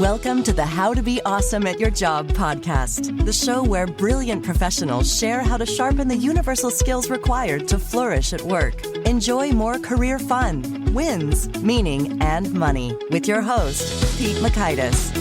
Welcome to the How to Be Awesome at Your Job podcast, the show where brilliant professionals share how to sharpen the universal skills required to flourish at work. Enjoy more career fun, wins, meaning, and money with your host, Pete Makaitis.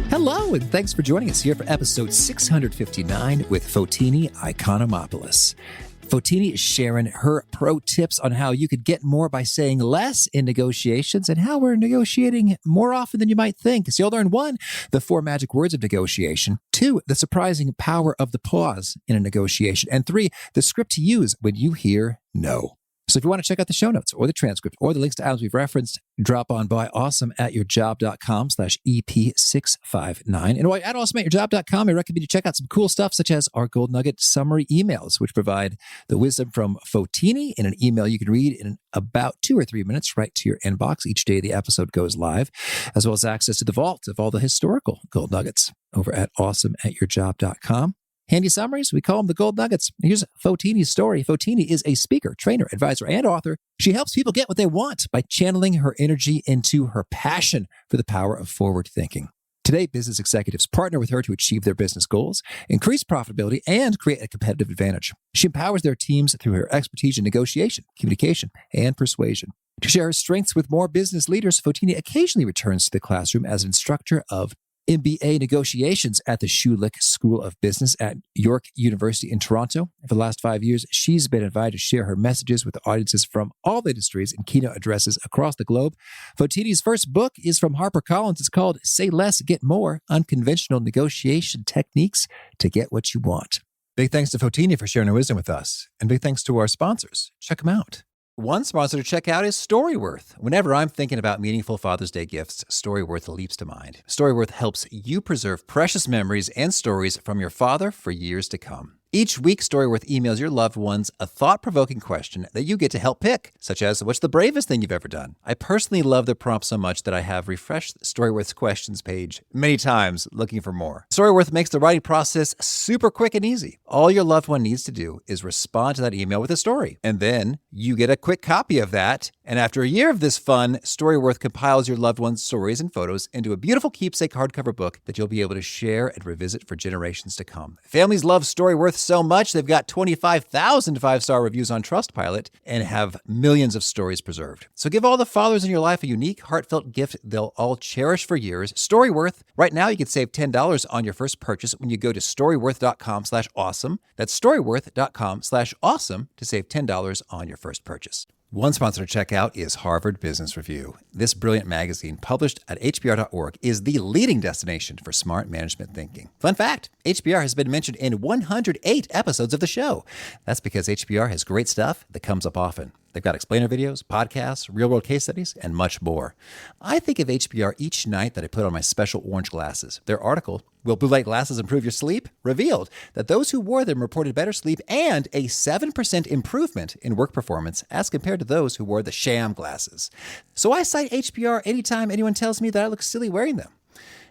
Hello, and thanks for joining us here for episode 659 with Fotini Iconomopoulos. Fotini is sharing her pro tips on how you could get more by saying less in negotiations and how we're negotiating more often than you might think. So you'll learn 1, the 4 magic words of negotiation, 2, the surprising power of the pause in a negotiation, and 3, the script to use when you hear no. So if you want to check out the show notes or the transcript or the links to items we've referenced, drop on by awesomeatyourjob.com/EP659. And while you're at awesomeatyourjob.com, I recommend you check out some cool stuff such as our Gold Nugget summary emails, which provide the wisdom from Fotini in an email you can read in about 2 or 3 minutes right to your inbox each day the episode goes live, as well as access to the vault of all the historical Gold Nuggets over at awesomeatyourjob.com. Handy summaries, we call them the Gold Nuggets. Here's Fotini's story. Fotini is a speaker, trainer, advisor, and author. She helps people get what they want by channeling her energy into her passion for the power of forward thinking. Today, business executives partner with her to achieve their business goals, increase profitability, and create a competitive advantage. She empowers their teams through her expertise in negotiation, communication, and persuasion. To share her strengths with more business leaders, Fotini occasionally returns to the classroom as an instructor of MBA Negotiations at the Schulich School of Business at York University in Toronto. For the last 5 years, she's been invited to share her messages with audiences from all industries in keynote addresses across the globe. Fotini's first book is from Harper Collins. It's called Say Less, Get More, Unconventional Negotiation Techniques to Get What You Want. Big thanks to Fotini for sharing her wisdom with us. And big thanks to our sponsors. Check them out. One sponsor to check out is Storyworth. Whenever I'm thinking about meaningful Father's Day gifts, Storyworth leaps to mind. Storyworth helps you preserve precious memories and stories from your father for years to come. Each week, Storyworth emails your loved ones a thought-provoking question that you get to help pick, such as, what's the bravest thing you've ever done? I personally love the prompt so much that I have refreshed Storyworth's questions page many times looking for more. Storyworth makes the writing process super quick and easy. All your loved one needs to do is respond to that email with a story, and then you get a quick copy of that. And after a year of this fun, Storyworth compiles your loved one's stories and photos into a beautiful keepsake hardcover book that you'll be able to share and revisit for generations to come. Families love Storyworth so much, they've got 25,000 5-star reviews on Trustpilot and have millions of stories preserved. So give all the fathers in your life a unique, heartfelt gift they'll all cherish for years. Storyworth. Right now, you can save $10 on your first purchase when you go to storyworth.com/awesome. That's storyworth.com/awesome to save $10 on your first purchase. One sponsor to check out is Harvard Business Review. This brilliant magazine, published at hbr.org, is the leading destination for smart management thinking. Fun fact, HBR has been mentioned in 108 episodes of the show. That's because HBR has great stuff that comes up often. They've got explainer videos, podcasts, real-world case studies, and much more. I think of HBR each night that I put on my special orange glasses. Their article, Will Blue Light Glasses Improve Your Sleep?, revealed that those who wore them reported better sleep and a 7% improvement in work performance as compared to those who wore the sham glasses. So I cite HBR anytime anyone tells me that I look silly wearing them.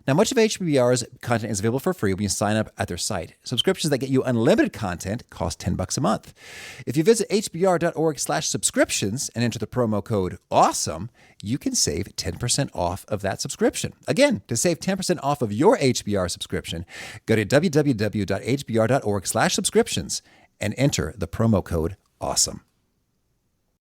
Now, much of HBR's content is available for free when you sign up at their site. Subscriptions that get you unlimited content cost $10 a month. If you visit hbr.org/subscriptions and enter the promo code AWESOME, you can save 10% off of that subscription. Again, to save 10% off of your HBR subscription, go to www.hbr.org/subscriptions and enter the promo code AWESOME.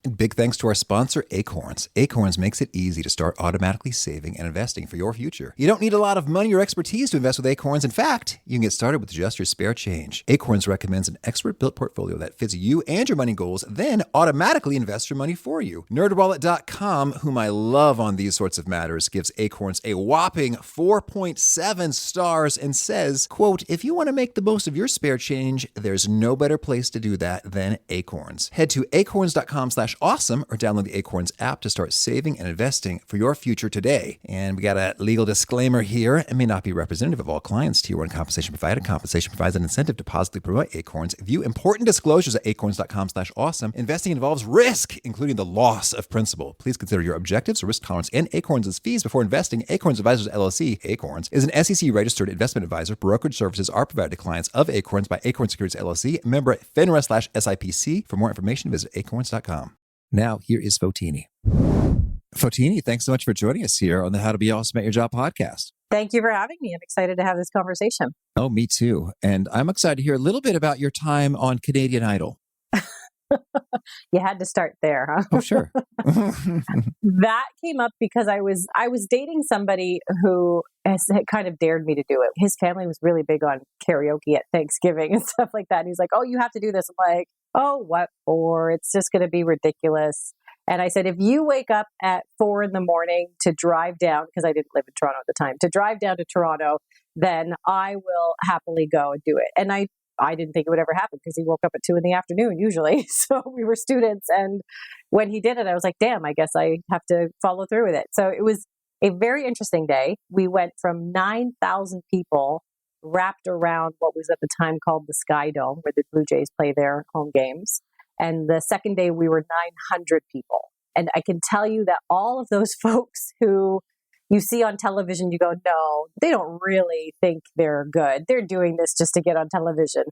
And big thanks to our sponsor, Acorns. Acorns makes it easy to start automatically saving and investing for your future. You don't need a lot of money or expertise to invest with Acorns. In fact, you can get started with just your spare change. Acorns recommends an expert-built portfolio that fits you and your money goals, then automatically invests your money for you. NerdWallet.com, whom I love on these sorts of matters, gives Acorns a whopping 4.7 stars and says, quote, if you want to make the most of your spare change, there's no better place to do that than Acorns. Head to acorns.com/awesome or download the Acorns app to start saving and investing for your future today. And we got a legal disclaimer here. It may not be representative of all clients. Tier 1 compensation provided. Compensation provides an incentive to positively promote Acorns. View important disclosures at acorns.com/awesome. Investing involves risk, including the loss of principal. Please consider your objectives, risk tolerance, and Acorns' fees before investing. Acorns Advisors LLC, Acorns, is an SEC-registered investment advisor. Brokerage services are provided to clients of Acorns by Acorns Securities LLC, member FINRA/SIPC. For more information, visit acorns.com. Now, here is Fotini. Fotini, thanks so much for joining us here on the How to Be Awesome at Your Job podcast. Thank you for having me. I'm excited to have this conversation. Oh, me too. And I'm excited to hear a little bit about your time on Canadian Idol. You had to start there, huh? Oh, sure. That came up because I was dating somebody who had kind of dared me to do it. His family was really big on karaoke at Thanksgiving and stuff like that. And he's like, "Oh, you have to do this." I'm like, "Oh, what for? It's just going to be ridiculous." And I said, if you wake up at 4 a.m. to drive down, because I didn't live in Toronto at the time, to drive down to Toronto, then I will happily go and do it. And I didn't think it would ever happen because he woke up at 2 p.m. usually. So we were students. And when he did it, I was like, damn, I guess I have to follow through with it. So it was a very interesting day. We went from 9,000 people wrapped around what was at the time called the Sky Dome, where the Blue Jays play their home games. And the second day, we were 900 people. And I can tell you that all of those folks who you see on television, you go, no, they don't really think they're good. They're doing this just to get on television.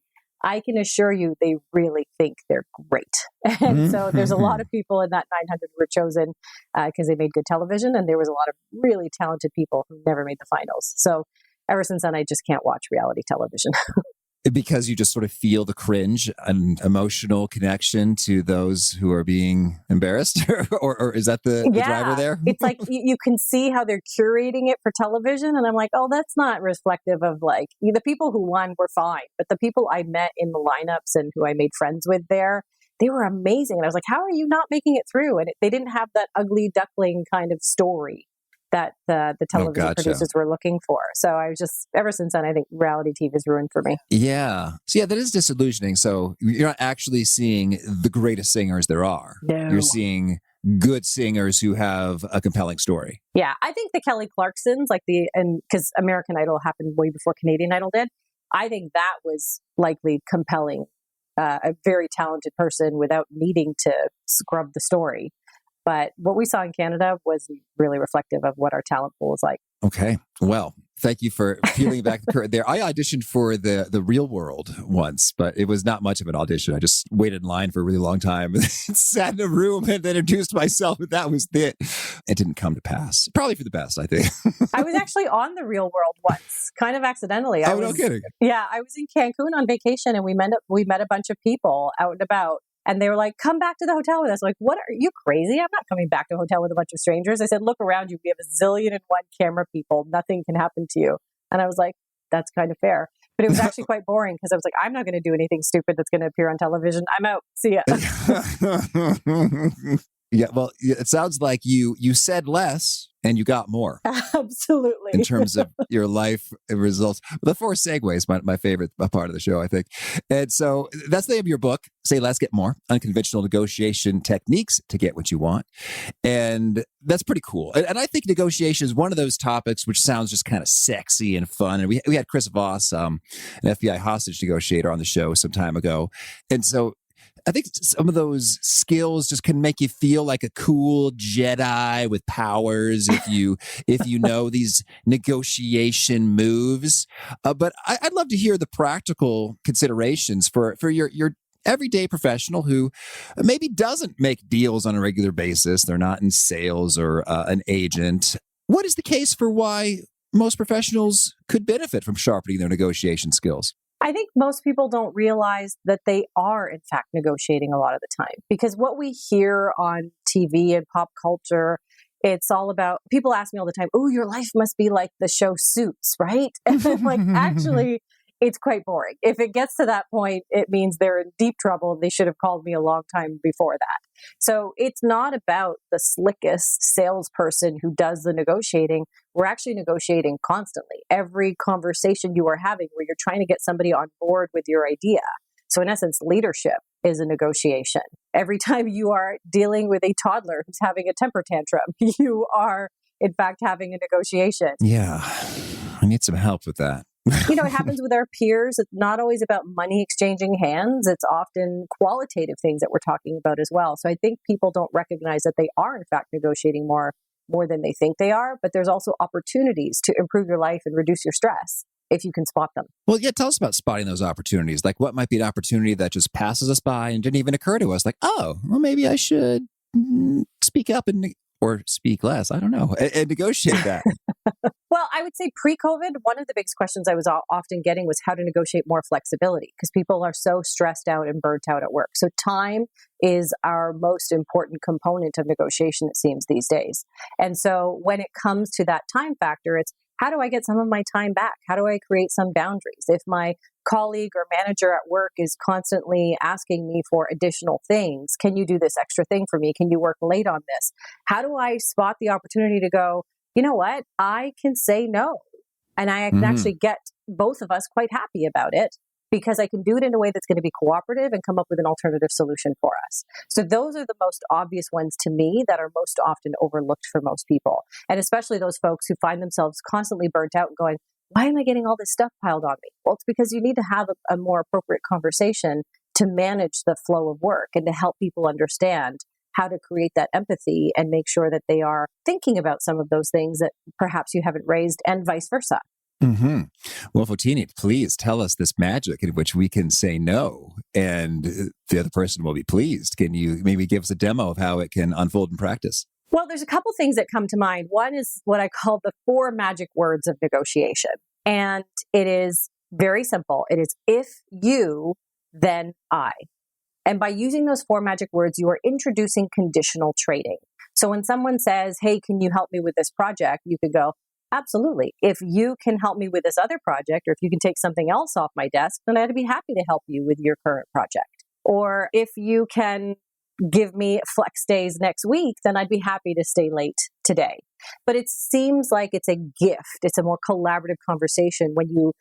I can assure you they really think they're great. And so there's a lot of people in that 900 who were chosen because they made good television. And there was a lot of really talented people who never made the finals. So ever since then, I just can't watch reality television. Because you just sort of feel the cringe and emotional connection to those who are being embarrassed? or is that the driver there? It's like you can see how they're curating it for television. And I'm like, oh, that's not reflective of like the people who won were fine. But the people I met in the lineups and who I made friends with there, they were amazing. And I was like, how are you not making it through? And they didn't have that ugly duckling kind of story that the television producers were looking for. So I was just, ever since then, I think reality TV is ruined for me. Yeah. So yeah, that is disillusioning. So you're not actually seeing the greatest singers there are. No. You're seeing good singers who have a compelling story. Yeah. I think the Kelly Clarksons, because American Idol happened way before Canadian Idol did, I think that was likely compelling, a very talented person without needing to scrub the story. But what we saw in Canada was really reflective of what our talent pool is like. Okay. Well, thank you for peeling back the curtain there. I auditioned for the Real World once, but it was not much of an audition. I just waited in line for a really long time and sat in a room and then introduced myself, and that was it. It didn't come to pass. Probably for the best, I think. I was actually on the Real World once, kind of accidentally. No kidding. Yeah, I was in Cancun on vacation, and we met a bunch of people out and about. And they were like, come back to the hotel with us. Like, what, are you crazy? I'm not coming back to a hotel with a bunch of strangers. I said, look around you. We have a zillion and one camera people. Nothing can happen to you. And I was like, that's kind of fair. But it was actually quite boring because I was like, I'm not going to do anything stupid that's going to appear on television. I'm out. See ya. Yeah, well, it sounds like you said less and you got more. Absolutely. In terms of your life results. The 4 segues, my favorite part of the show, I think. And so that's the name of your book, Say Less, Get More, Unconventional Negotiation Techniques to Get What You Want. And that's pretty cool. And I think negotiation is one of those topics which sounds just kind of sexy and fun. And we had Chris Voss, an FBI hostage negotiator, on the show some time ago. And so I think some of those skills just can make you feel like a cool Jedi with powers if you know these negotiation moves. But I'd love to hear the practical considerations for your everyday professional who maybe doesn't make deals on a regular basis. They're not in sales or an agent. What is the case for why most professionals could benefit from sharpening their negotiation skills? I think most people don't realize that they are, in fact, negotiating a lot of the time. Because what we hear on TV and pop culture, it's all about, people ask me all the time, oh, your life must be like the show Suits, right? And I'm like, actually, it's quite boring. If it gets to that point, it means they're in deep trouble. They should have called me a long time before that. So it's not about the slickest salesperson who does the negotiating. We're actually negotiating constantly. Every conversation you are having where you're trying to get somebody on board with your idea. So in essence, leadership is a negotiation. Every time you are dealing with a toddler who's having a temper tantrum, you are, in fact, having a negotiation. Yeah, I need some help with that. It happens with our peers. It's not always about money exchanging hands. It's often qualitative things that we're talking about as well. So I think people don't recognize that they are, in fact, negotiating more than they think they are. But there's also opportunities to improve your life and reduce your stress if you can spot them. Well, yeah, tell us about spotting those opportunities. Like, what might be an opportunity that just passes us by and didn't even occur to us? Like, oh, well, maybe I should speak up and or speak less. I don't know, and negotiate that. Well, I would say pre-COVID, one of the biggest questions I was often getting was how to negotiate more flexibility because people are so stressed out and burnt out at work. So time is our most important component of negotiation, it seems, these days. And so when it comes to that time factor, it's how do I get some of my time back? How do I create some boundaries? If my colleague or manager at work is constantly asking me for additional things, can you do this extra thing for me? Can you work late on this? How do I spot the opportunity to go, you know what? I can say no. And I can actually get both of us quite happy about it because I can do it in a way that's going to be cooperative and come up with an alternative solution for us. So those are the most obvious ones to me that are most often overlooked for most people. And especially those folks who find themselves constantly burnt out and going, why am I getting all this stuff piled on me? Well, it's because you need to have a more appropriate conversation to manage the flow of work and to help people understand how to create that empathy and make sure that they are thinking about some of those things that perhaps you haven't raised and vice versa. Mm-hmm. Well, Fotini, please tell us this magic in which we can say no and the other person will be pleased. Can you maybe give us a demo of how it can unfold in practice? Well, there's a couple things that come to mind. One is what I call the 4 magic words of negotiation. And it is very simple. It is if you, then I. And by using those 4 magic words, you are introducing conditional trading. So when someone says, hey, can you help me with this project? You could go, absolutely. If you can help me with this other project, or if you can take something else off my desk, then I'd be happy to help you with your current project. Or if you can give me flex days next week, then I'd be happy to stay late today. But it seems like it's a gift. It's a more collaborative conversation when you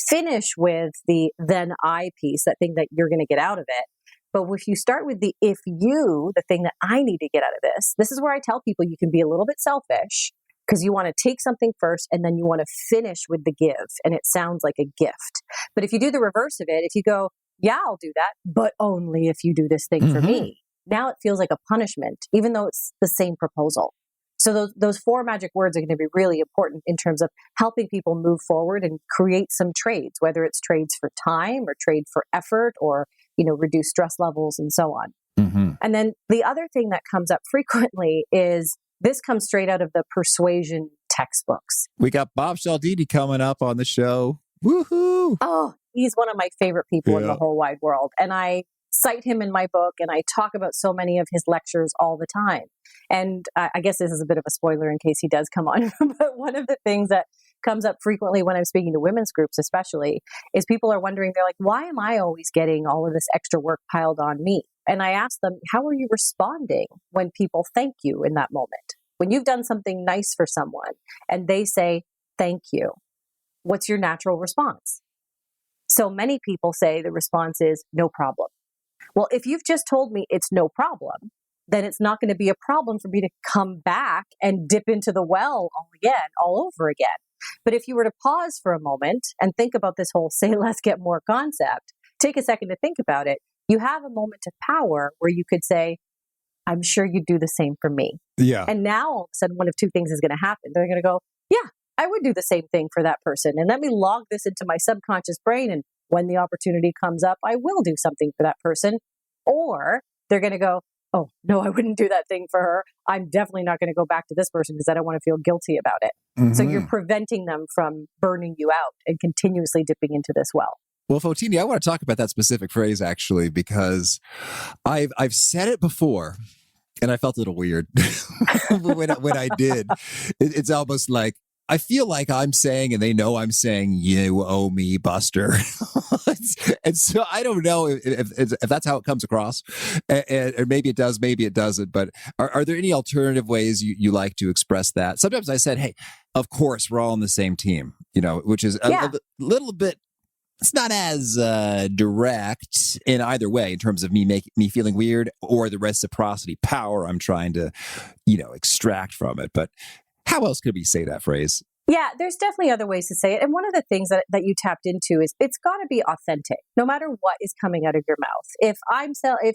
finish with the then I piece, that thing that you're going to get out of it. But if you start with the if you, the thing that I need to get out of this is where I tell people you can be a little bit selfish because you want to take something first and then you want to finish with the give. And it sounds like a gift. But if you do the reverse of it, if you go, yeah, I'll do that, but only if you do this thing for me, now it feels like a punishment, even though it's the same proposal. So those 4 magic words are going to be really important in terms of helping people move forward and create some trades, whether it's trades for time or trade for effort or, reduce stress levels and so on. Mm-hmm. And then the other thing that comes up frequently is this comes straight out of the persuasion textbooks. We got Bob Cialdini coming up on the show. Woohoo! Oh, he's one of my favorite people in the whole wide world. And I cite him in my book and I talk about so many of his lectures all the time. And I guess this is a bit of a spoiler in case he does come on. But one of the things that comes up frequently when I'm speaking to women's groups, especially, is people are wondering, they're like, why am I always getting all of this extra work piled on me? And I ask them, how are you responding when people thank you in that moment? When you've done something nice for someone and they say, thank you, what's your natural response? So many people say the response is no problem. Well, if you've just told me it's no problem, then it's not going to be a problem for me to come back and dip into the well all over again. But if you were to pause for a moment and think about this whole say less, get more concept, take a second to think about it, you have a moment of power where you could say, I'm sure you'd do the same for me. Yeah. And now all of a sudden, one of 2 things is going to happen. They're going to go, yeah, I would do the same thing for that person. And let me log this into my subconscious brain. And when the opportunity comes up, I will do something for that person. Or they're going to go, oh, no, I wouldn't do that thing for her. I'm definitely not going to go back to this person because I don't want to feel guilty about it. Mm-hmm. So you're preventing them from burning you out and continuously dipping into this well. Well, Fotini, I want to talk about that specific phrase actually, because I've said it before and I felt a little weird when I did. It's almost like, I feel like I'm saying, and they know I'm saying, you owe me, Buster. And so I don't know if that's how it comes across. And maybe it does, maybe it doesn't. But are there any alternative ways you like to express that? Sometimes I said, hey, of course, we're all on the same team, which is a little bit, it's not as direct in either way in terms of me feeling weird or the reciprocity power I'm trying to, extract from it. But how else could we say that phrase? Yeah, there's definitely other ways to say it. And one of the things that you tapped into is it's got to be authentic, no matter what is coming out of your mouth. If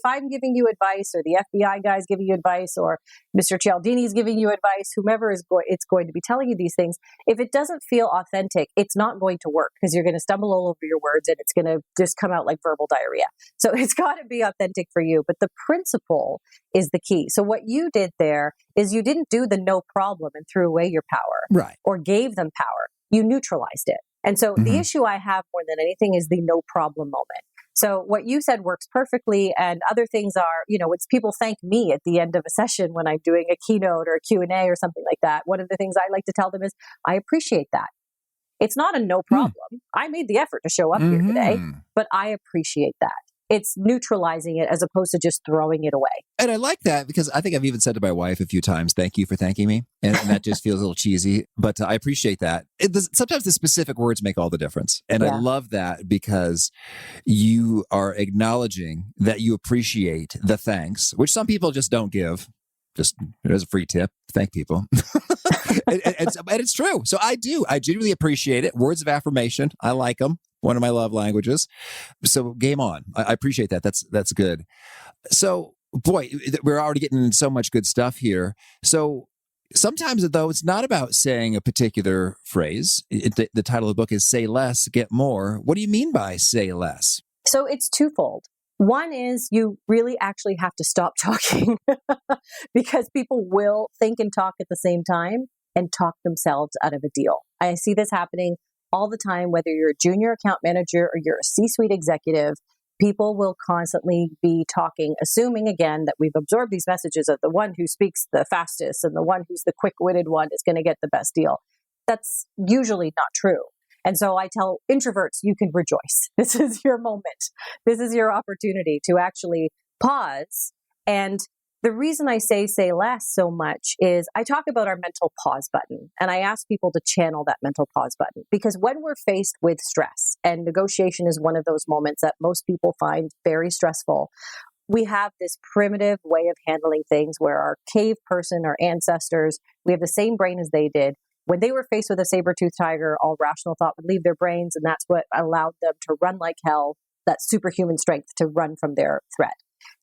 I'm giving you advice, or the FBI guy is giving you advice, or Mr. Cialdini is giving you advice, whomever it's going to be telling you these things, if it doesn't feel authentic, it's not going to work, because you're going to stumble all over your words and it's going to just come out like verbal diarrhea. So it's got to be authentic for you. But the principle is the key. So what you did there is you didn't do the no problem and threw away your power, Right. or gave them power. You neutralized it. And so the issue I have more than anything is the no problem moment. So what you said works perfectly. And other things are, it's people thank me at the end of a session when I'm doing a keynote or a Q&A or something like that. One of the things I like to tell them is, I appreciate that. It's not a no problem. I made the effort to show up here today, but I appreciate that. It's neutralizing it as opposed to just throwing it away. And I like that, because I think I've even said to my wife a few times, thank you for thanking me. And that just feels a little cheesy, but I appreciate that. Sometimes the specific words make all the difference. And I love that, because you are acknowledging that you appreciate the thanks, which some people just don't give. Just as a free tip, thank people. and it's true. So I do. I genuinely appreciate it. Words of affirmation, I like them. One of my love languages. So game on. I appreciate that. That's good. So boy, we're already getting so much good stuff here. So sometimes, though, it's not about saying a particular phrase. The title of the book is Say Less, Get More. What do you mean by say less? So it's twofold. One is you really actually have to stop talking because people will think and talk at the same time and talk themselves out of a deal. I see this happening all the time, whether you're a junior account manager or you're a C-suite executive. People will constantly be talking, assuming again that we've absorbed these messages of the one who speaks the fastest and the one who's the quick-witted one is going to get the best deal. That's usually not true. And so I tell introverts, you can rejoice. This is your moment. This is your opportunity to actually pause. And the reason I say less so much is I talk about our mental pause button, and I ask people to channel that mental pause button, because when we're faced with stress, and negotiation is one of those moments that most people find very stressful, we have this primitive way of handling things where our cave person, our ancestors, we have the same brain as they did. When they were faced with a saber-toothed tiger, all rational thought would leave their brains, and that's what allowed them to run like hell, that superhuman strength to run from their threat.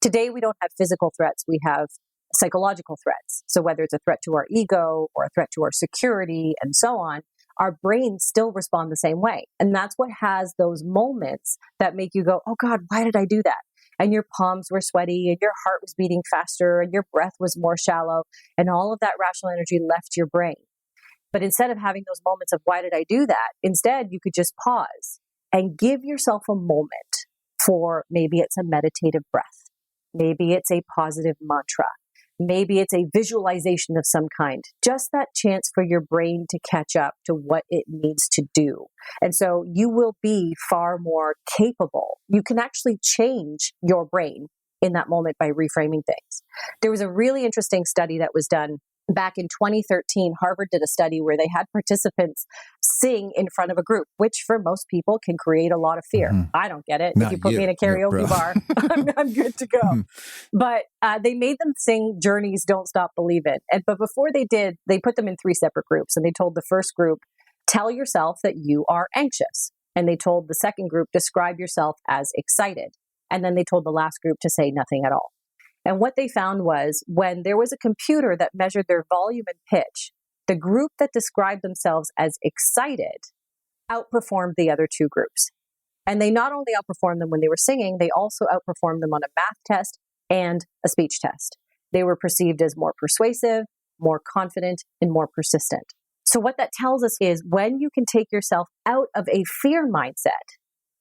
Today, we don't have physical threats. We have psychological threats. So whether it's a threat to our ego or a threat to our security and so on, our brains still respond the same way. And that's what has those moments that make you go, oh God, why did I do that? And your palms were sweaty and your heart was beating faster and your breath was more shallow, and all of that rational energy left your brain. But instead of having those moments of why did I do that, instead you could just pause and give yourself a moment for, maybe it's a meditative breath. Maybe it's a positive mantra. Maybe it's a visualization of some kind. Just that chance for your brain to catch up to what it needs to do. And so you will be far more capable. You can actually change your brain in that moment by reframing things. There was a really interesting study that was done back in 2013. Harvard did a study where they had participants sing in front of a group, which for most people can create a lot of fear. I don't get it. Not if you put me in a karaoke bar, I'm good to go. But they made them sing Journey's Don't Stop Believin'. But before they did, they put them in 3 separate groups. And they told the first group, tell yourself that you are anxious. And they told the second group, describe yourself as excited. And then they told the last group to say nothing at all. And what they found was when there was a computer that measured their volume and pitch, the group that described themselves as excited outperformed the other 2 groups. And they not only outperformed them when they were singing, they also outperformed them on a math test and a speech test. They were perceived as more persuasive, more confident, and more persistent. So what that tells us is when you can take yourself out of a fear mindset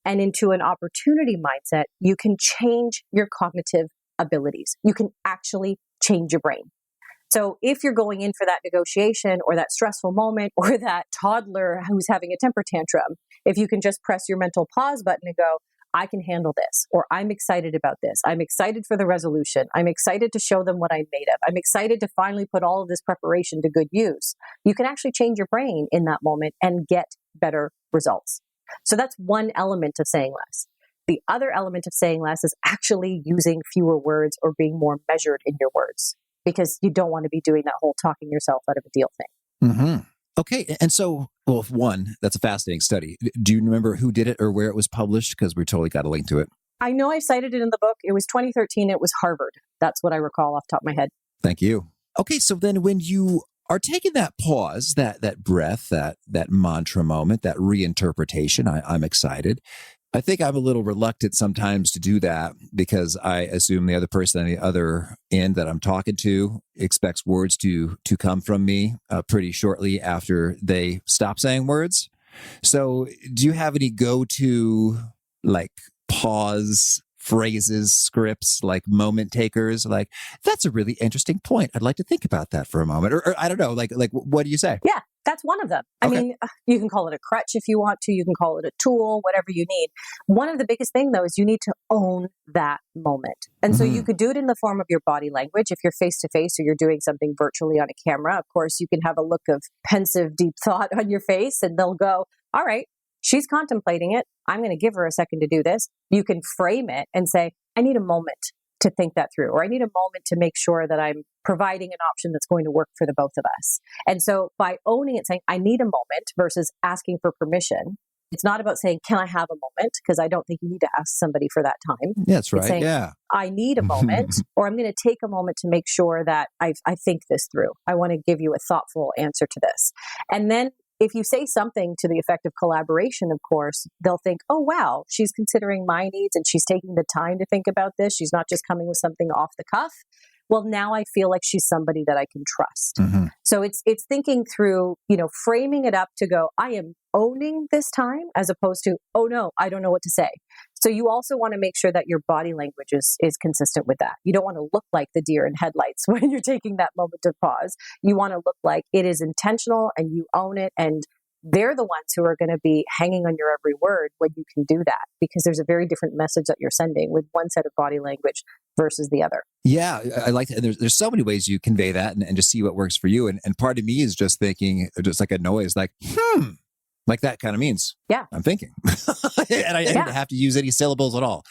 and into an opportunity mindset, you can change your cognitive abilities. You can actually change your brain. So if you're going in for that negotiation or that stressful moment or that toddler who's having a temper tantrum, if you can just press your mental pause button and go, I can handle this, or I'm excited about this. I'm excited for the resolution. I'm excited to show them what I'm made of. I'm excited to finally put all of this preparation to good use. You can actually change your brain in that moment and get better results. So that's one element of saying less. The other element of saying less is actually using fewer words or being more measured in your words, because you don't want to be doing that whole talking yourself out of a deal thing. Okay. And so, well, one, that's a fascinating study. Do you remember who did it or where it was published? Because we totally got a link to it. I know I cited it in the book. It was 2013. It was Harvard. That's what I recall off the top of my head. Thank you. Okay. So then when you are taking that pause, that breath, that mantra moment, that reinterpretation, I'm excited. I think I'm a little reluctant sometimes to do that because I assume the other person on the other end that I'm talking to expects words to come from me pretty shortly after they stop saying words. So do you have any go-to like pause phrases, scripts, like moment takers? Like, that's a really interesting point. I'd like to think about that for a moment. Or I don't know, like what do you say? Yeah, that's one of them. Okay. I mean, you can call it a crutch if you want to. You can call it a tool, whatever you need. One of the biggest thing, though, is you need to own that moment. And so you could do it in the form of your body language. If you're face to face or you're doing something virtually on a camera, of course, you can have a look of pensive, deep thought on your face and they'll go, all right, she's contemplating it. I'm going to give her a second to do this. You can frame it and say, I need a moment to think that through, or I need a moment to make sure that I'm providing an option that's going to work for the both of us. And so by owning it, saying, I need a moment versus asking for permission, it's not about saying, can I have a moment? Because I don't think you need to ask somebody for that time. Yeah, that's right. It's saying, Yeah. I need a moment, or I'm going to take a moment to make sure that I think this through. I want to give you a thoughtful answer to this. And then if you say something to the effect of collaboration, of course, they'll think, oh, wow, she's considering my needs and she's taking the time to think about this. She's not just coming with something off the cuff. Well, now I feel like she's somebody that I can trust. So it's thinking through, framing it up to go, I am owning this time, as opposed to, oh no, I don't know what to say. So you also want to make sure that your body language is consistent with that. You don't want to look like the deer in headlights when you're taking that moment of pause. You want to look like it is intentional and you own it, and they're the ones who are going to be hanging on your every word when you can do that, because there's a very different message that you're sending with one set of body language versus the other. Yeah, I like that. And there's so many ways you convey that and just see what works for you. And part of me is just thinking, just like a noise, like, like that kind of means, yeah, I'm thinking. And I didn't have to use any syllables at all.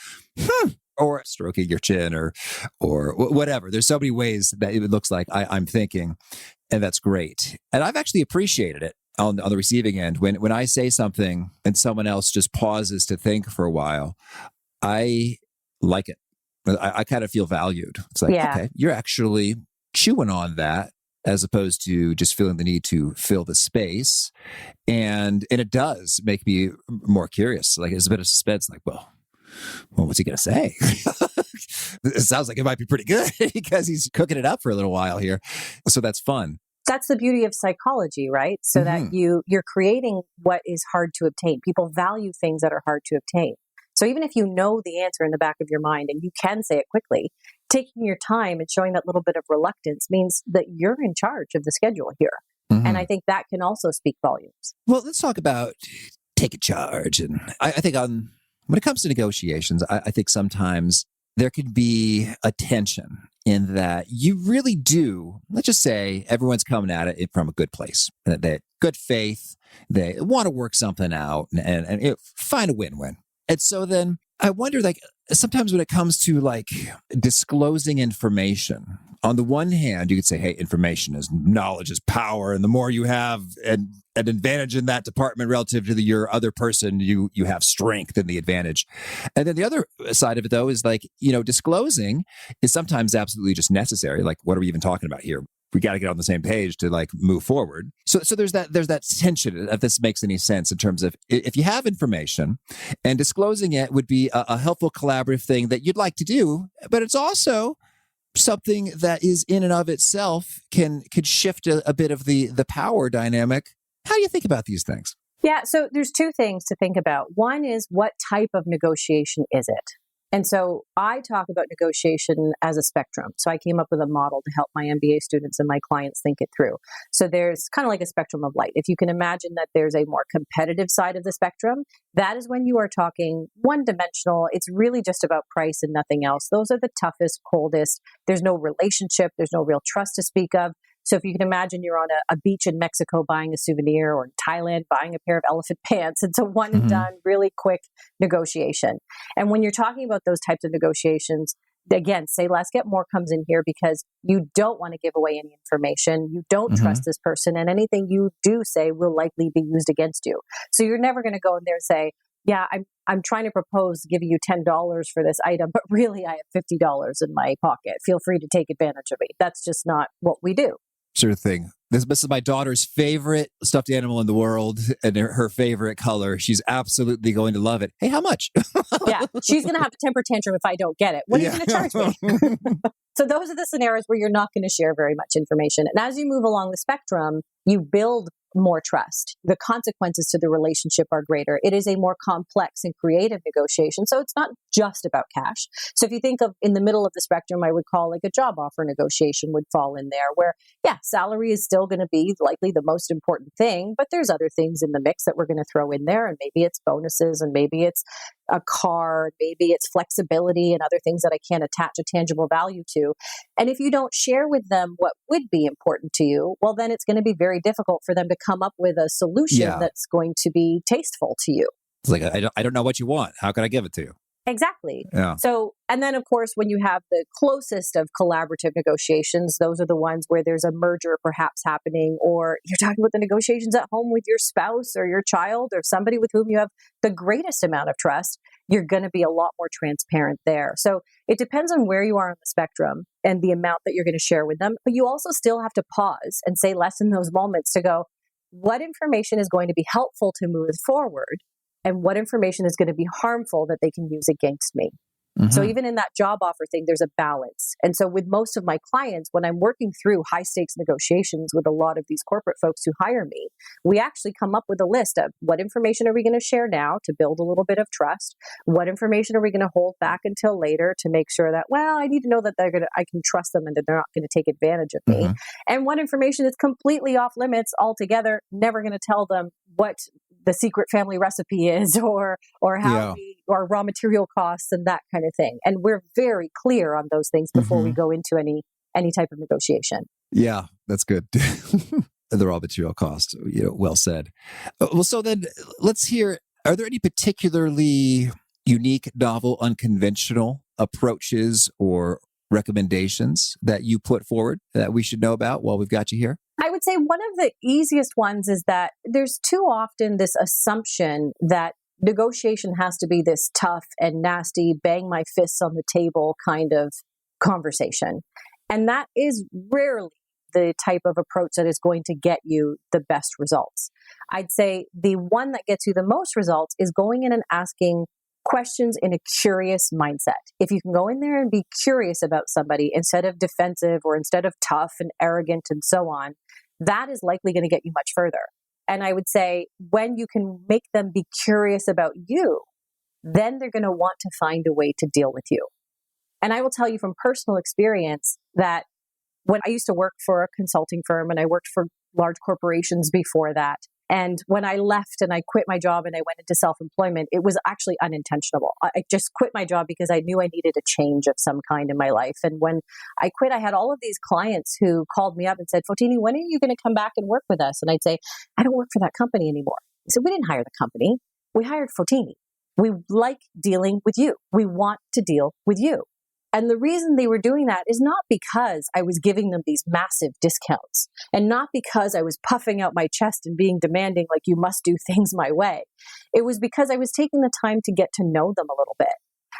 Or stroking your chin or whatever. There's so many ways that it looks like I'm thinking. And that's great. And I've actually appreciated it on the receiving end. When I say something and someone else just pauses to think for a while, I like it. I kind of feel valued. It's like, okay, you're actually chewing on that as opposed to just feeling the need to fill the space. And it does make me more curious. Like, there's a bit of suspense, like, well, what's he going to say? It sounds like it might be pretty good because he's cooking it up for a little while here. So that's fun. That's the beauty of psychology, right? So that you're creating what is hard to obtain. People value things that are hard to obtain. So even if you know the answer in the back of your mind and you can say it quickly, taking your time and showing that little bit of reluctance means that you're in charge of the schedule here. And I think that can also speak volumes. Well, let's talk about taking charge. And I think when it comes to negotiations, I think sometimes there could be a tension in that you really do, let's just say everyone's coming at it from a good place, that good faith, they want to work something out and find a win-win. And so then I wonder, like, sometimes when it comes to like disclosing information, on the one hand, you could say, hey, information is knowledge is power. And the more you have an advantage in that department relative to your other person, you have strength in the advantage. And then the other side of it, though, is like, disclosing is sometimes absolutely just necessary. Like, what are we even talking about here? We got to get on the same page to like move forward. So there's that tension, if this makes any sense, in terms of if you have information and disclosing it would be a helpful collaborative thing that you'd like to do, but it's also something that is in and of itself could shift a bit of the power dynamic. How do you think about these things? Yeah, so there's two things to think about. One is, what type of negotiation is it? And so I talk about negotiation as a spectrum. So I came up with a model to help my MBA students and my clients think it through. So there's kind of like a spectrum of light. If you can imagine that there's a more competitive side of the spectrum, that is when you are talking one-dimensional. It's really just about price and nothing else. Those are the toughest, coldest. There's no relationship. There's no real trust to speak of. So if you can imagine you're on a beach in Mexico buying a souvenir, or in Thailand buying a pair of elephant pants, it's a one and done, really quick negotiation. And when you're talking about those types of negotiations, again, say less, get more comes in here because you don't want to give away any information. You don't trust this person, and anything you do say will likely be used against you. So you're never going to go in there and say, yeah, I'm trying to propose giving you $10 for this item, but really I have $50 in my pocket. Feel free to take advantage of me. That's just not what we do. Sure thing. This is my daughter's favorite stuffed animal in the world and her favorite color. She's absolutely going to love it. Hey, how much? Yeah, she's going to have a temper tantrum if I don't get it. What are you going to charge me? So those are the scenarios where you're not going to share very much information. And as you move along the spectrum, you build more trust. The consequences to the relationship are greater. It is a more complex and creative negotiation. So it's not just about cash. So if you think of in the middle of the spectrum, I would call like a job offer negotiation would fall in there where, yeah, salary is still going to be likely the most important thing, but there's other things in the mix that we're going to throw in there. And maybe it's bonuses and maybe it's a car, maybe it's flexibility and other things that I can't attach a tangible value to. And if you don't share with them what would be important to you, well, then it's going to be very difficult for them to come up with a solution that's going to be tasteful to you. It's like, I don't know what you want. How can I give it to you? Exactly. Yeah. So, and then of course, when you have the closest of collaborative negotiations, those are the ones where there's a merger perhaps happening, or you're talking about the negotiations at home with your spouse or your child or somebody with whom you have the greatest amount of trust. You're going to be a lot more transparent there. So it depends on where you are on the spectrum and the amount that you're going to share with them. But you also still have to pause and say less in those moments to go, what information is going to be helpful to move forward? And what information is going to be harmful that they can use against me? So even in that job offer thing, there's a balance. And so with most of my clients, when I'm working through high stakes negotiations with a lot of these corporate folks who hire me, we actually come up with a list of what information are we going to share now to build a little bit of trust? What information are we going to hold back until later to make sure that, well, I need to know that I can trust them and that they're not going to take advantage of me. And what information is completely off limits altogether, never going to tell them what the secret family recipe is or how or raw material costs and that kind of thing. And we're very clear on those things before we go into any type of negotiation. Yeah, that's good. The raw material cost, well said. Well, so then let's hear, are there any particularly unique, novel, unconventional approaches or recommendations that you put forward that we should know about while we've got you here? I would say one of the easiest ones is that there's too often this assumption that negotiation has to be this tough and nasty, bang my fists on the table kind of conversation. And that is rarely the type of approach that is going to get you the best results. I'd say the one that gets you the most results is going in and asking questions in a curious mindset. If you can go in there and be curious about somebody instead of defensive or instead of tough and arrogant and so on, that is likely going to get you much further. And I would say when you can make them be curious about you, then they're going to want to find a way to deal with you. And I will tell you from personal experience that when I used to work for a consulting firm and I worked for large corporations before that, and when I left and I quit my job and I went into self-employment, it was actually unintentional. I just quit my job because I knew I needed a change of some kind in my life. And when I quit, I had all of these clients who called me up and said, Fotini, when are you going to come back and work with us? And I'd say, I don't work for that company anymore. He said, we didn't hire the company. We hired Fotini. We like dealing with you. We want to deal with you. And the reason they were doing that is not because I was giving them these massive discounts and not because I was puffing out my chest and being demanding, like, you must do things my way. It was because I was taking the time to get to know them a little bit.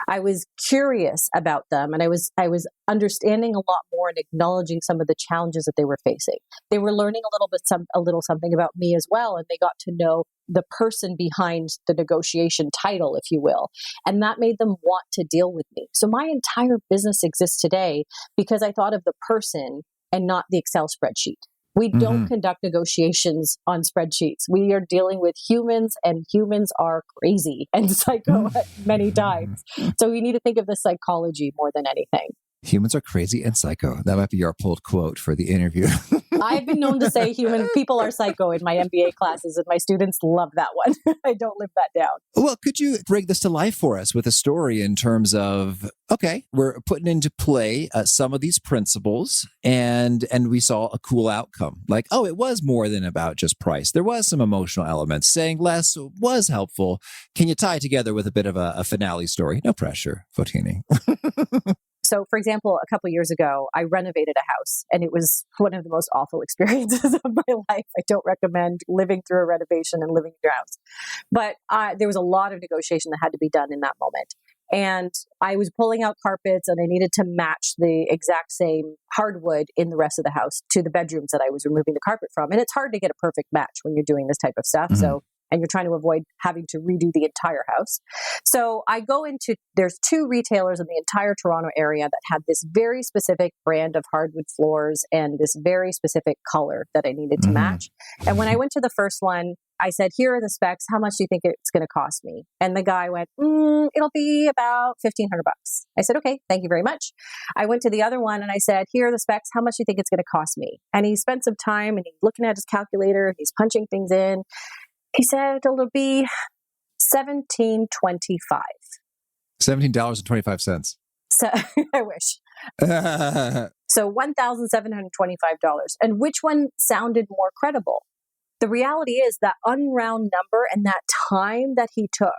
I was curious about them and I was understanding a lot more and acknowledging some of the challenges that they were facing. They were learning a little something about me as well, and they got to know the person behind the negotiation title, if you will. And that made them want to deal with me. So my entire business exists today because I thought of the person and not the Excel spreadsheet. We don't conduct negotiations on spreadsheets. We are dealing with humans, and humans are crazy and psycho at many times. So we need to think of the psychology more than anything. Humans are crazy and psycho. That might be our pulled quote for the interview. I've been known to say people are psycho in my MBA classes, and my students love that one. I don't live that down. Well, could you bring this to life for us with a story in terms of, okay, we're putting into play some of these principles and we saw a cool outcome. Like, oh, it was more than about just price. There was some emotional elements. Saying less was helpful. Can you tie it together with a bit of a finale story? No pressure, Fotini. So for example, a couple of years ago, I renovated a house and it was one of the most awful experiences of my life. I don't recommend living through a renovation and living in your house. But there was a lot of negotiation that had to be done in that moment. And I was pulling out carpets and I needed to match the exact same hardwood in the rest of the house to the bedrooms that I was removing the carpet from. And it's hard to get a perfect match when you're doing this type of stuff. Mm-hmm. And you're trying to avoid having to redo the entire house. So I go into, there's 2 retailers in the entire Toronto area that had this very specific brand of hardwood floors and this very specific color that I needed to match. And when I went to the first one, I said, here are the specs. How much do you think it's going to cost me? And the guy went, it'll be about $1,500. I said, okay, thank you very much. I went to the other one and I said, here are the specs. How much do you think it's going to cost me? And he spent some time and he's looking at his calculator. He's punching things in. He said it'll be $17.25. $17.25. So I wish. So $1,725. And which one sounded more credible? The reality is that unround number and that time that he took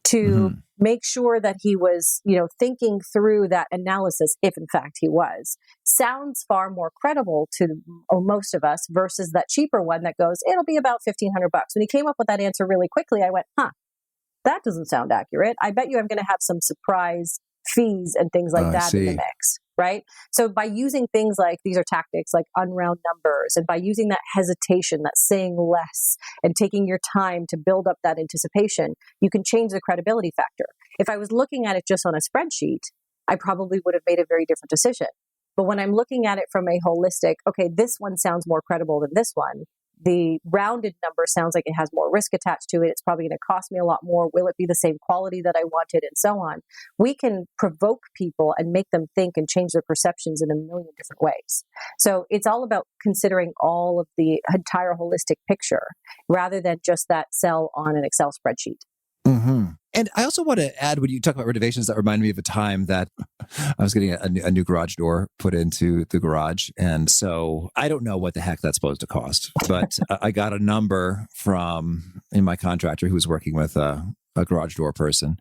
to make sure that he was, thinking through that analysis, if in fact he was, sounds far more credible to most of us versus that cheaper one that goes, it'll be about $1,500. When he came up with that answer really quickly, I went, that doesn't sound accurate. I bet you I'm going to have some surprise fees and things like that in the mix, right? So by using things like, these are tactics like unround numbers, and by using that hesitation, that saying less and taking your time to build up that anticipation, you can change the credibility factor. If I was looking at it just on a spreadsheet, I probably would have made a very different decision. But when I'm looking at it from a holistic, okay, this one sounds more credible than this one. The rounded number sounds like it has more risk attached to it. It's probably going to cost me a lot more. Will it be the same quality that I wanted? And so on. We can provoke people and make them think and change their perceptions in a million different ways. So it's all about considering all of the entire holistic picture rather than just that cell on an Excel spreadsheet. Mm-hmm. And I also want to add, when you talk about renovations, that reminded me of a time that I was getting a new garage door put into the garage. And so I don't know what the heck that's supposed to cost, but I got a number from my contractor who was working with a garage door person.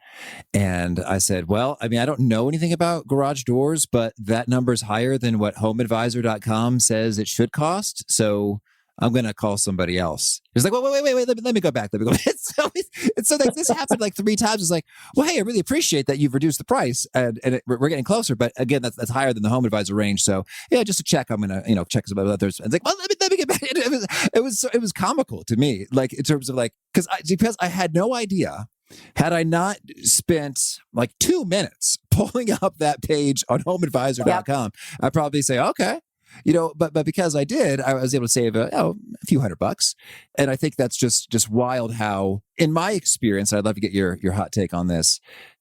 And I said, well, I don't know anything about garage doors, but that number's higher than what HomeAdvisor.com says it should cost. So I'm going to call somebody else. He's like, wait, let me go back. So this happened like 3 times. It's like, well, hey, I really appreciate that you've reduced the price and we're getting closer. But again, that's higher than the Home Advisor range. So yeah, just to check, I'm going to, check some others. And it's like, well, let me get back. It was comical to me, like in terms of like, because I had no idea. Had I not spent like 2 minutes pulling up that page on HomeAdvisor.com, I'd probably say, okay. But because I did, I was able to save a few $100. And I think that's just wild how, in my experience, I'd love to get your hot take on this.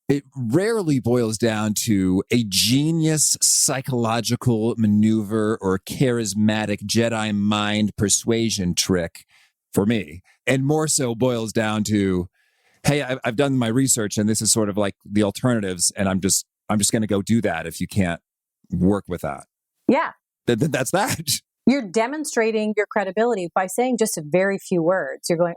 It rarely boils down to a genius psychological maneuver or charismatic Jedi mind persuasion trick for me. And more so boils down to, hey, I've done my research and this is sort of like the alternatives. And I'm just going to go do that if you can't work with that. Yeah. That's that. You're demonstrating your credibility by saying just a very few words. You're going,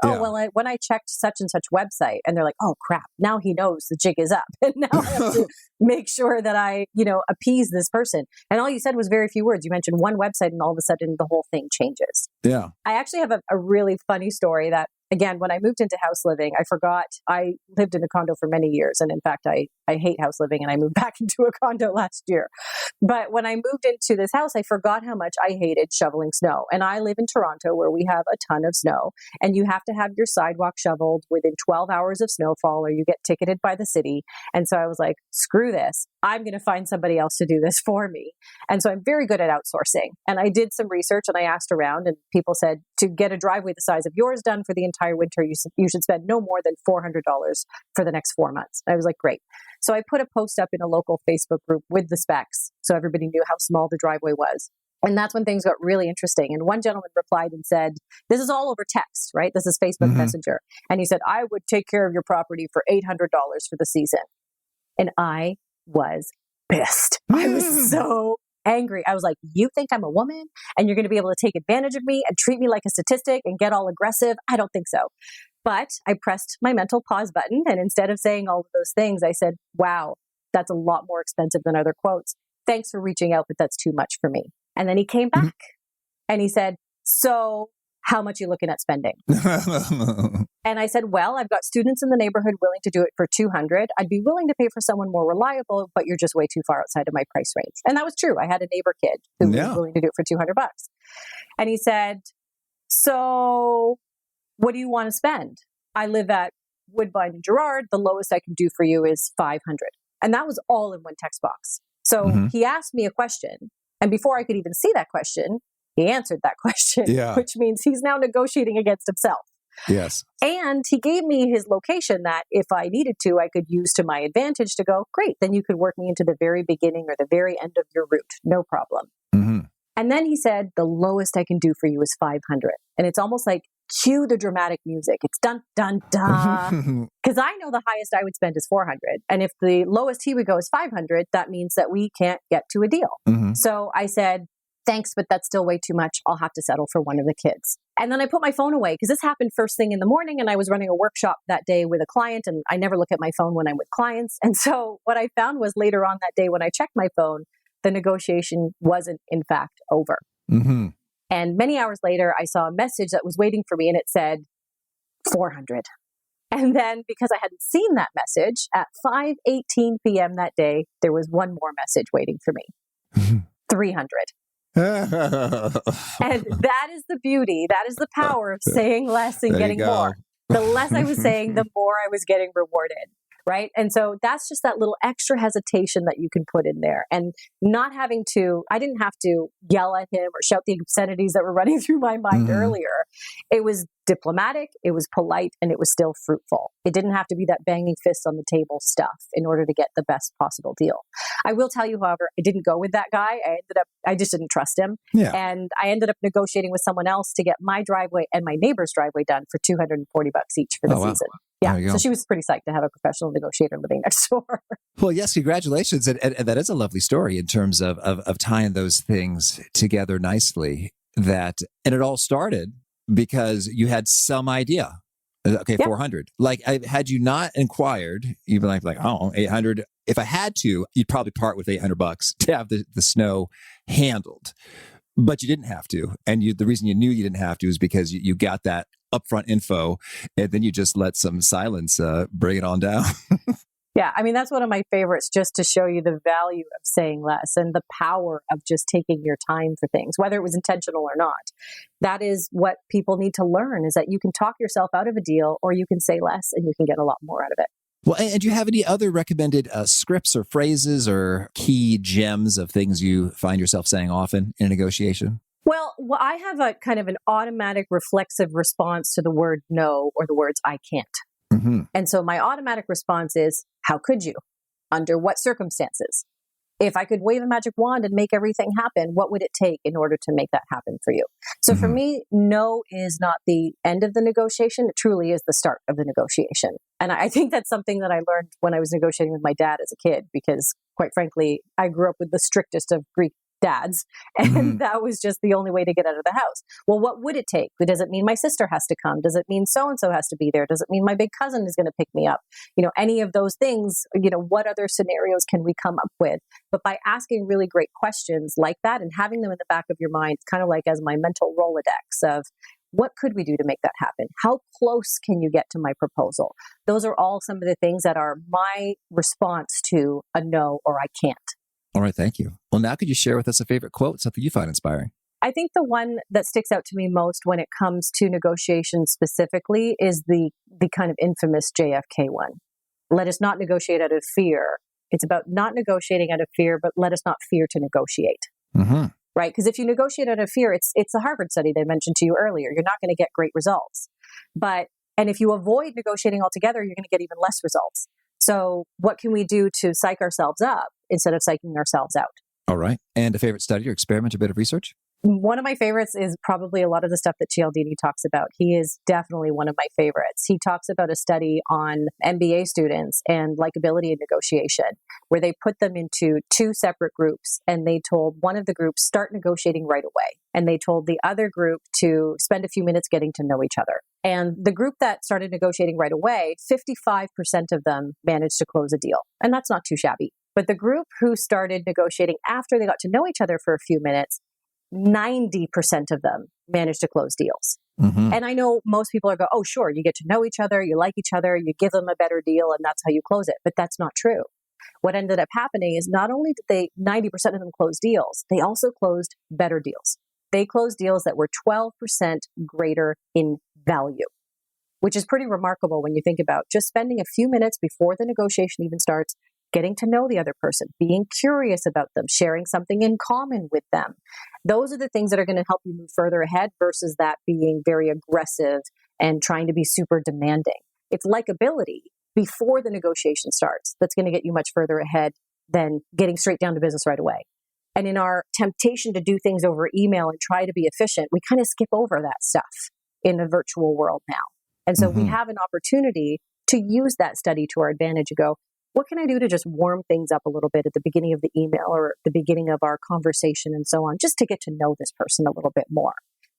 when I checked such and such website, and they're like, oh crap, now he knows the jig is up. And now I have to make sure that I, appease this person. And all you said was very few words. You mentioned one website and all of a sudden the whole thing changes. Yeah. I actually have a really funny story that, again, when I moved into house living, I forgot I lived in a condo for many years. And in fact, I hate house living and I moved back into a condo last year. But when I moved into this house, I forgot how much I hated shoveling snow. And I live in Toronto where we have a ton of snow and you have to have your sidewalk shoveled within 12 hours of snowfall or you get ticketed by the city. And so I was like, screw this. I'm going to find somebody else to do this for me. And so I'm very good at outsourcing. And I did some research and I asked around and people said to get a driveway the size of yours done for the entire winter, you should spend no more than $400 for the next 4 months. I was like, great. So I put a post up in a local Facebook group with the specs so everybody knew how small the driveway was. And that's when things got really interesting. And one gentleman replied and said, this is all over text, right? This is Facebook Messenger. And he said, I would take care of your property for $800 for the season. And I was pissed. I was so angry. I was like, you think I'm a woman and you're going to be able to take advantage of me and treat me like a statistic and get all aggressive? I don't think so. But I pressed my mental pause button. And instead of saying all of those things, I said, wow, that's a lot more expensive than other quotes. thanks for reaching out, but that's too much for me. And then he came back and he said, so how much are you looking at spending? And I said, well, I've got students in the neighborhood willing to do it for $200. I'd be willing to pay for someone more reliable, but you're just way too far outside of my price range. And that was true. I had a neighbor kid who was willing to do it for $200. And he said, so what do you want to spend? I live at Woodbine and Girard. The lowest I can do for you is $500. And that was all in one text box. So he asked me a question. And before I could even see that question, he answered that question, which means he's now negotiating against himself. Yes. And he gave me his location that if I needed to, I could use to my advantage to go, great, then you could work me into the very beginning or the very end of your route. No problem. And then he said, the lowest I can do for you is 500. And it's almost like, cue the dramatic music. It's dun, dun, dun. Because I know the highest I would spend is 400. And if the lowest he would go is 500, that means that we can't get to a deal. So I said, thanks, but that's still way too much. I'll have to settle for one of the kids. And then I put my phone away because this happened first thing in the morning and I was running a workshop that day with a client and I never look at my phone when I'm with clients. And so what I found was later on that day when I checked my phone, the negotiation wasn't in fact over. And many hours later, I saw a message that was waiting for me and it said 400. And then because I hadn't seen that message at 5:18 p.m. that day, there was one more message waiting for me, 300. And that is the beauty. That is the power of saying less and getting more. The less I was saying, the more I was getting rewarded. Right. And so that's just that little extra hesitation that you can put in there and not having to, I didn't have to yell at him or shout the obscenities that were running through my mind earlier. It was diplomatic, it was polite, and it was still fruitful. It didn't have to be that banging fist on the table stuff in order to get the best possible deal. I will tell you, however, I didn't go with that guy. I just didn't trust him. And I ended up negotiating with someone else to get my driveway and my neighbor's driveway done for $240 each for the season. Yeah. So she was pretty psyched to have a professional negotiator living next door. Well, yes, congratulations. And that is a lovely story in terms of tying those things together nicely. And it all started because you had some idea. Okay, 400. Like, had you not inquired, you'd be like, 800. If I had to, you'd probably part with $800 to have the snow handled. But you didn't have to. And the reason you knew you didn't have to is because you got that upfront info, and then you just let some silence bring it on down. Yeah, I mean, that's one of my favorites, just to show you the value of saying less and the power of just taking your time for things, whether it was intentional or not. That is what people need to learn, is that you can talk yourself out of a deal or you can say less and you can get a lot more out of it. Well, and do you have any other recommended scripts or phrases or key gems of things you find yourself saying often in a negotiation? Well, I have a kind of an automatic reflexive response to the word no or the words I can't. And so my automatic response is, how could you? Under what circumstances? If I could wave a magic wand and make everything happen, what would it take in order to make that happen for you? So for me, no is not the end of the negotiation. It truly is the start of the negotiation. And I think that's something that I learned when I was negotiating with my dad as a kid, because quite frankly, I grew up with the strictest of Greek dads. And that was just the only way to get out of the house. Well, what would it take? Does it mean my sister has to come? Does it mean so-and-so has to be there? Does it mean my big cousin is going to pick me up? Any of those things, what other scenarios can we come up with? But by asking really great questions like that and having them in the back of your mind, kind of like as my mental Rolodex of what could we do to make that happen? How close can you get to my proposal? Those are all some of the things that are my response to a no or I can't. All right, thank you. Well, now could you share with us a favorite quote, something you find inspiring? I think the one that sticks out to me most when it comes to negotiations specifically is the kind of infamous JFK one. Let us not negotiate out of fear. It's about not negotiating out of fear, but let us not fear to negotiate. Right? Because if you negotiate out of fear, it's a Harvard study they mentioned to you earlier. You're not going to get great results. And if you avoid negotiating altogether, you're going to get even less results. So what can we do to psych ourselves up instead of psyching ourselves out? All right. And a favorite study or experiment, a bit of research? One of my favorites is probably a lot of the stuff that Cialdini talks about. He is definitely one of my favorites. He talks about a study on MBA students and likability and negotiation, where they put them into two separate groups, and they told one of the groups, start negotiating right away. And they told the other group to spend a few minutes getting to know each other. And the group that started negotiating right away, 55% of them managed to close a deal. And that's not too shabby. But the group who started negotiating after they got to know each other for a few minutes, 90% of them managed to close deals. Mm-hmm. And I know most people are go, oh, sure, you get to know each other, you like each other, you give them a better deal, and that's how you close it. But that's not true. What ended up happening is not only did 90% of them close deals, they also closed better deals. They closed deals that were 12% greater in value, which is pretty remarkable when you think about just spending a few minutes before the negotiation even starts, getting to know the other person, being curious about them, sharing something in common with them. Those are the things that are going to help you move further ahead versus that being very aggressive and trying to be super demanding. It's likability before the negotiation starts that's going to get you much further ahead than getting straight down to business right away. And in our temptation to do things over email and try to be efficient, we kind of skip over that stuff in the virtual world now. And so we have an opportunity to use that study to our advantage and go, what can I do to just warm things up a little bit at the beginning of the email or the beginning of our conversation and so on, just to get to know this person a little bit more?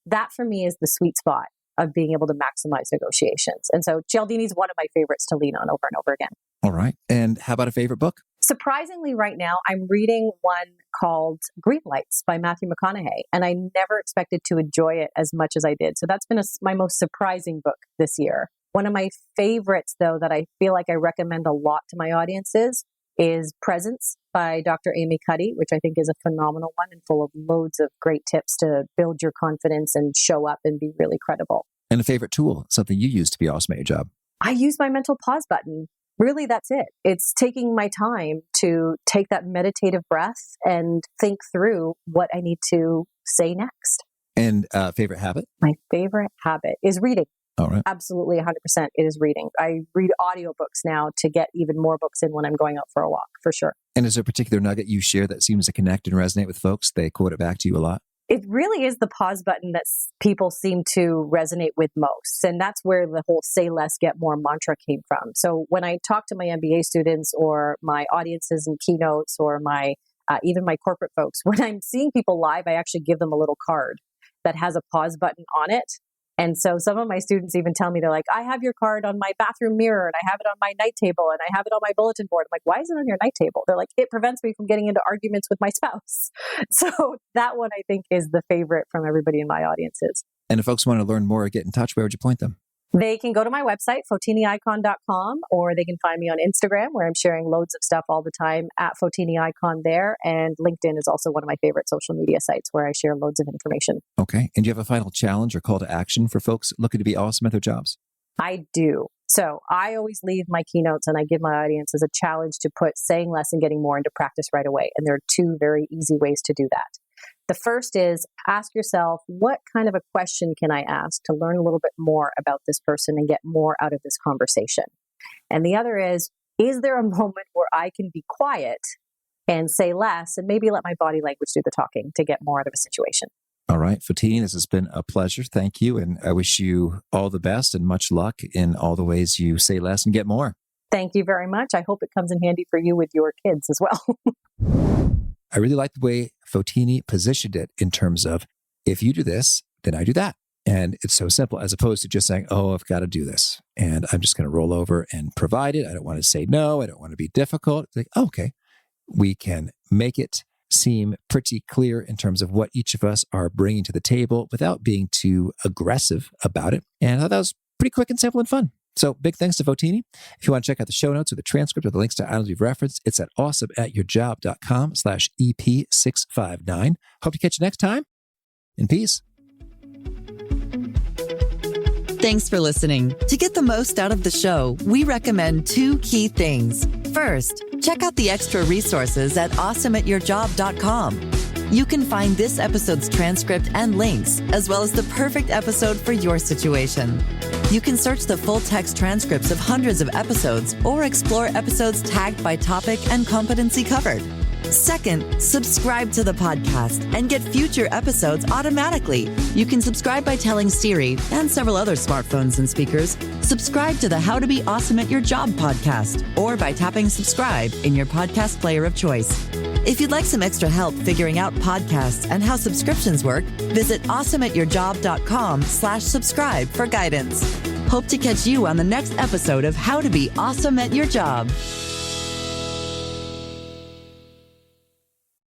That for me is the sweet spot of being able to maximize negotiations. And so Cialdini is one of my favorites to lean on over and over again. All right. And how about a favorite book? Surprisingly, right now, I'm reading one called Green Lights by Matthew McConaughey, and I never expected to enjoy it as much as I did. So that's been my most surprising book this year. One of my favorites, though, that I feel like I recommend a lot to my audiences is Presence by Dr. Amy Cuddy, which I think is a phenomenal one and full of loads of great tips to build your confidence and show up and be really credible. And a favorite tool, something you use to be awesome at your job? I use my mental pause button. Really, that's it. It's taking my time to take that meditative breath and think through what I need to say next. And favorite habit? My favorite habit is reading. All right. Absolutely 100% it is reading. I read audiobooks now to get even more books in when I'm going out for a walk, for sure. And is there a particular nugget you share that seems to connect and resonate with folks? They quote it back to you a lot. It really is the pause button that people seem to resonate with most. And that's where the whole say less, get more mantra came from. So when I talk to my MBA students or my audiences and keynotes or my even my corporate folks, when I'm seeing people live, I actually give them a little card that has a pause button on it. And so some of my students even tell me, they're like, I have your card on my bathroom mirror and I have it on my night table and I have it on my bulletin board. I'm like, why is it on your night table? They're like, it prevents me from getting into arguments with my spouse. So that one I think is the favorite from everybody in my audiences. And if folks want to learn more or get in touch, where would you point them? They can go to my website, FotiniIcon.com, or they can find me on Instagram, where I'm sharing loads of stuff all the time at Fotini Icon there. And LinkedIn is also one of my favorite social media sites where I share loads of information. Okay. And do you have a final challenge or call to action for folks looking to be awesome at their jobs? I do. So I always leave my keynotes and I give my audiences a challenge to put saying less and getting more into practice right away. And there are two very easy ways to do that. The first is ask yourself, what kind of a question can I ask to learn a little bit more about this person and get more out of this conversation? And the other is there a moment where I can be quiet and say less and maybe let my body language do the talking to get more out of a situation? All right, Fotini, this has been a pleasure. Thank you. And I wish you all the best and much luck in all the ways you say less and get more. Thank you very much. I hope it comes in handy for you with your kids as well. I really like the way Fotini positioned it in terms of, if you do this, then I do that. And it's so simple, as opposed to just saying, oh, I've got to do this. And I'm just going to roll over and provide it. I don't want to say no. I don't want to be difficult. It's like, oh, okay, we can make it seem pretty clear in terms of what each of us are bringing to the table without being too aggressive about it. And I thought that was pretty quick and simple and fun. So big thanks to Fotini. If you want to check out the show notes or the transcript or the links to items we've referenced, it's at awesomeatyourjob.com/EP659. Hope to catch you next time. In peace. Thanks for listening. To get the most out of the show, we recommend two key things. First, check out the extra resources at awesomeatyourjob.com. You can find this episode's transcript and links, as well as the perfect episode for your situation. You can search the full text transcripts of hundreds of episodes or explore episodes tagged by topic and competency covered. Second, subscribe to the podcast and get future episodes automatically. You can subscribe by telling Siri and several other smartphones and speakers, subscribe to the How to Be Awesome at Your Job podcast, or by tapping subscribe in your podcast player of choice. If you'd like some extra help figuring out podcasts and how subscriptions work, visit awesomeatyourjob.com/subscribe for guidance. Hope to catch you on the next episode of How to Be Awesome at Your Job.